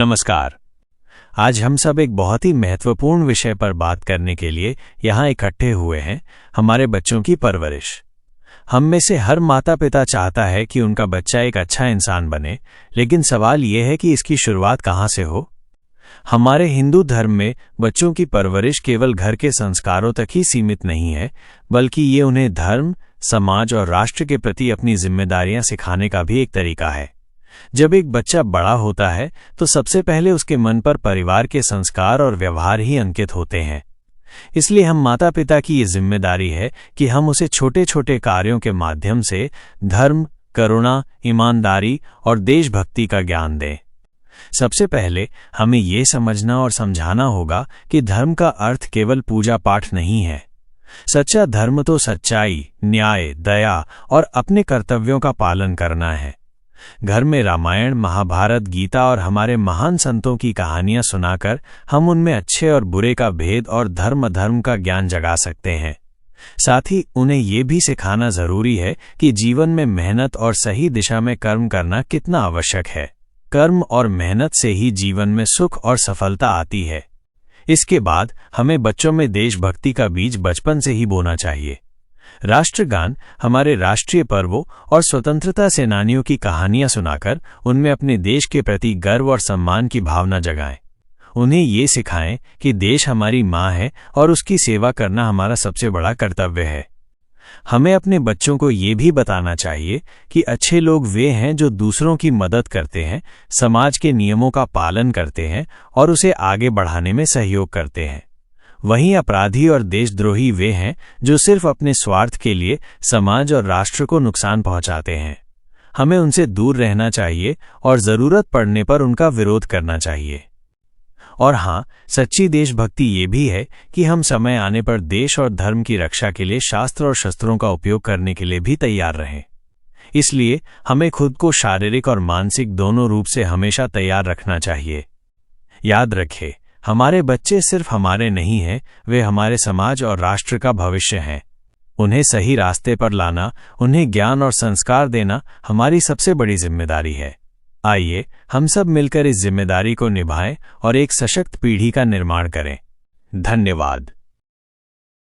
नमस्कार। आज हम सब एक बहुत ही महत्वपूर्ण विषय पर बात करने के लिए यहाँ इकट्ठे हुए हैं, हमारे बच्चों की परवरिश। हम में से हर माता पिता चाहता है कि उनका बच्चा एक अच्छा इंसान बने, लेकिन सवाल ये है कि इसकी शुरुआत कहाँ से हो। हमारे हिंदू धर्म में बच्चों की परवरिश केवल घर के संस्कारों तक ही सीमित नहीं है, बल्कि ये उन्हें धर्म, समाज और राष्ट्र के प्रति अपनी जिम्मेदारियां सिखाने का भी एक तरीका है। जब एक बच्चा बड़ा होता है तो सबसे पहले उसके मन पर परिवार के संस्कार और व्यवहार ही अंकित होते हैं। इसलिए हम माता पिता की ये जिम्मेदारी है कि हम उसे छोटे छोटे कार्यों के माध्यम से धर्म, करुणा, ईमानदारी और देशभक्ति का ज्ञान दें। सबसे पहले हमें ये समझना और समझाना होगा कि धर्म का अर्थ केवल पूजा पाठ नहीं है। सच्चा धर्म तो सच्चाई, न्याय, दया और अपने कर्तव्यों का पालन करना है। घर में रामायण, महाभारत, गीता और हमारे महान संतों की कहानियां सुनाकर हम उनमें अच्छे और बुरे का भेद और धर्म अधर्म का ज्ञान जगा सकते हैं। साथ ही उन्हें ये भी सिखाना जरूरी है कि जीवन में मेहनत और सही दिशा में कर्म करना कितना आवश्यक है। कर्म और मेहनत से ही जीवन में सुख और सफलता आती है। इसके बाद हमें बच्चों में देशभक्ति का बीज बचपन से ही बोना चाहिए। राष्ट्रगान, हमारे राष्ट्रीय पर्वों और स्वतंत्रता सेनानियों की कहानियां सुनाकर उनमें अपने देश के प्रति गर्व और सम्मान की भावना जगाएं। उन्हें ये सिखाएं कि देश हमारी माँ है और उसकी सेवा करना हमारा सबसे बड़ा कर्तव्य है। हमें अपने बच्चों को ये भी बताना चाहिए कि अच्छे लोग वे हैं जो दूसरों की मदद करते हैं, समाज के नियमों का पालन करते हैं और उसे आगे बढ़ाने में सहयोग करते हैं। वहीं अपराधी और देशद्रोही वे हैं जो सिर्फ अपने स्वार्थ के लिए समाज और राष्ट्र को नुकसान पहुंचाते हैं। हमें उनसे दूर रहना चाहिए और जरूरत पड़ने पर उनका विरोध करना चाहिए। और हाँ, सच्ची देशभक्ति ये भी है कि हम समय आने पर देश और धर्म की रक्षा के लिए शास्त्र और शस्त्रों का उपयोग करने के लिए भी तैयार रहें। इसलिए हमें खुद को शारीरिक और मानसिक दोनों रूप से हमेशा तैयार रखना चाहिए। याद रखें, हमारे बच्चे सिर्फ हमारे नहीं हैं, वे हमारे समाज और राष्ट्र का भविष्य हैं। उन्हें सही रास्ते पर लाना, उन्हें ज्ञान और संस्कार देना हमारी सबसे बड़ी जिम्मेदारी है। आइए हम सब मिलकर इस जिम्मेदारी को निभाएं और एक सशक्त पीढ़ी का निर्माण करें। धन्यवाद।